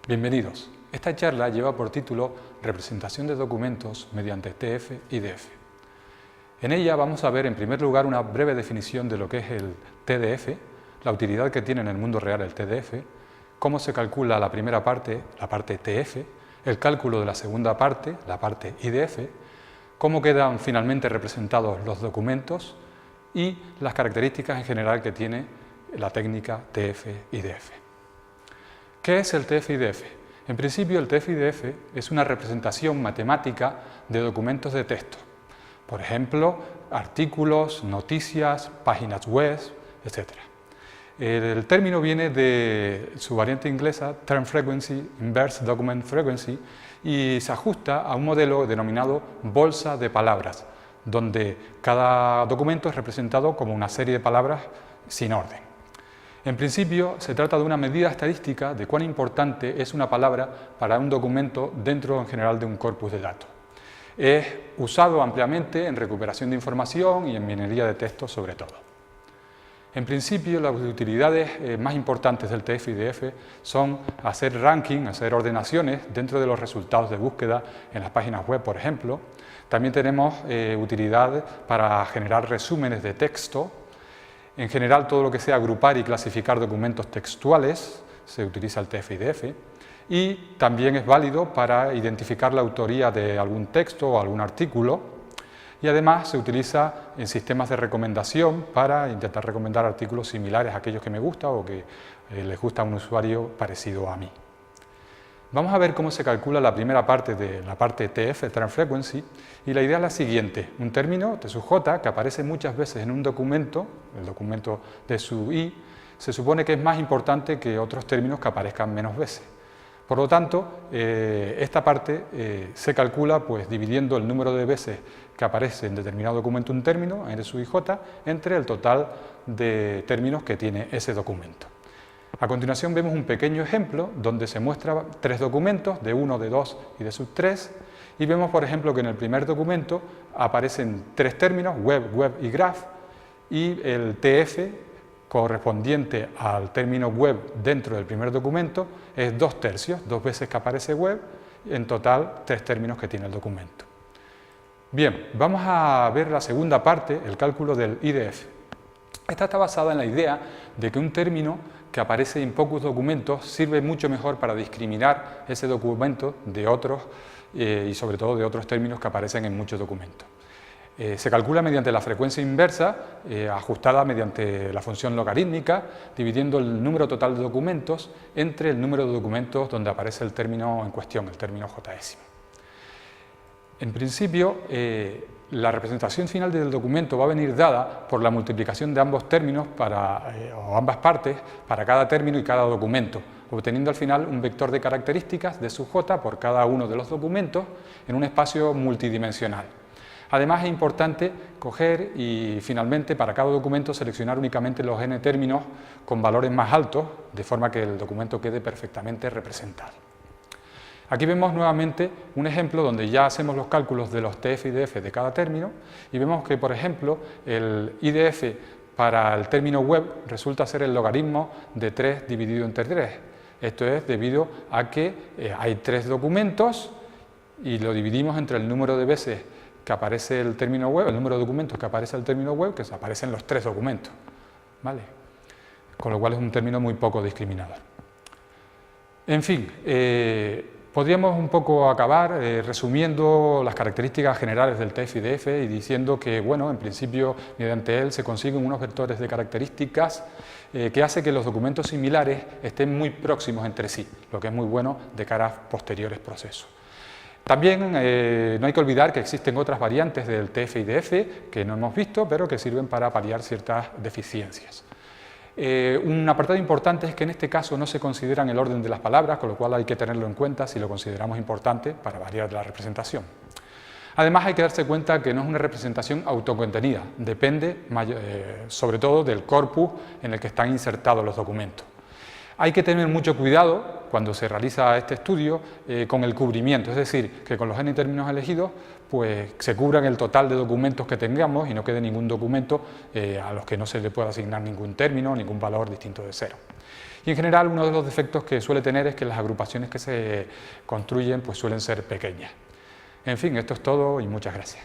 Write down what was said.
Bienvenidos. Esta charla lleva por título Representación de documentos mediante TF-IDF. En ella vamos a ver en primer lugar una breve definición de lo que es el TDF, la utilidad que tiene en el mundo real el TDF, cómo se calcula la primera parte, la parte TF, el cálculo de la segunda parte, la parte IDF, cómo quedan finalmente representados los documentos y las características en general que tiene la técnica TF-IDF. ¿Qué es el TF-IDF? En principio, el TF-IDF es una representación matemática de documentos de texto. Por ejemplo, artículos, noticias, páginas web, etc. El término viene de su variante inglesa, Term Frequency, Inverse Document Frequency, y se ajusta a un modelo denominado bolsa de palabras, donde cada documento es representado como una serie de palabras sin orden. En principio, se trata de una medida estadística de cuán importante es una palabra para un documento dentro en general de un corpus de datos. Es usado ampliamente en recuperación de información y en minería de texto sobre todo. En principio, las utilidades más importantes del TF-IDF son hacer ranking, hacer ordenaciones dentro de los resultados de búsqueda en las páginas web, por ejemplo. También tenemos utilidad para generar resúmenes de texto. En general, todo lo que sea agrupar y clasificar documentos textuales se utiliza el TF-IDF y también es válido para identificar la autoría de algún texto o algún artículo y además se utiliza en sistemas de recomendación para intentar recomendar artículos similares a aquellos que me gustan o que les gusta a un usuario parecido a mí. Vamos a ver cómo se calcula la primera parte de la parte TF, Term Frequency, y la idea es la siguiente: un término, T sub J, que aparece muchas veces en un documento, el documento T sub I, se supone que es más importante que otros términos que aparezcan menos veces. Por lo tanto, esta parte se calcula pues, dividiendo el número de veces que aparece en determinado documento un término, N sub IJ, entre el total de términos que tiene ese documento. A continuación vemos un pequeño ejemplo donde se muestran tres documentos, de 1, de 2 y de sub 3, y vemos, por ejemplo, que en el primer documento aparecen tres términos, web y graph, y el TF correspondiente al término web dentro del primer documento es 2/3, dos veces que aparece web, en total 3 términos que tiene el documento. Bien, vamos a ver la segunda parte, el cálculo del IDF. Esta está basada en la idea de que un término que aparece en pocos documentos sirve mucho mejor para discriminar ese documento de otros y sobre todo de otros términos que aparecen en muchos documentos. Se calcula mediante la frecuencia inversa, ajustada mediante la función logarítmica, dividiendo el número total de documentos entre el número de documentos donde aparece el término en cuestión, el término jésimo. En principio, la representación final del documento va a venir dada por la multiplicación de ambos términos o ambas partes para cada término y cada documento, obteniendo al final un vector de características de sub j por cada uno de los documentos en un espacio multidimensional. Además, es importante coger y finalmente para cada documento seleccionar únicamente los n términos con valores más altos, de forma que el documento quede perfectamente representado. Aquí vemos nuevamente un ejemplo donde ya hacemos los cálculos de los TF-IDF de cada término y vemos que, por ejemplo, el IDF para el término web resulta ser el logaritmo de 3 dividido entre 3. Esto es debido a que hay 3 documentos y lo dividimos entre el número de veces que aparece el término web, el número de documentos que aparece el término web, que aparecen los 3 documentos, ¿vale? Con lo cual es un término muy poco discriminador. En fin, podríamos un poco acabar resumiendo las características generales del TF-IDF y diciendo que, bueno, en principio, mediante él se consiguen unos vectores de características que hace que los documentos similares estén muy próximos entre sí, lo que es muy bueno de cara a posteriores procesos. También no hay que olvidar que existen otras variantes del TF-IDF que no hemos visto, pero que sirven para paliar ciertas deficiencias. Un apartado importante es que en este caso no se consideran el orden de las palabras, con lo cual hay que tenerlo en cuenta si lo consideramos importante para variar la representación. Además, hay que darse cuenta que no es una representación autocontenida, depende sobre todo del corpus en el que están insertados los documentos. Hay que tener mucho cuidado cuando se realiza este estudio con el cubrimiento, es decir, que con los n términos elegidos pues, se cubran el total de documentos que tengamos y no quede ningún documento a los que no se le pueda asignar ningún término, ningún valor distinto de 0. Y en general uno de los defectos que suele tener es que las agrupaciones que se construyen pues suelen ser pequeñas. En fin, esto es todo y muchas gracias.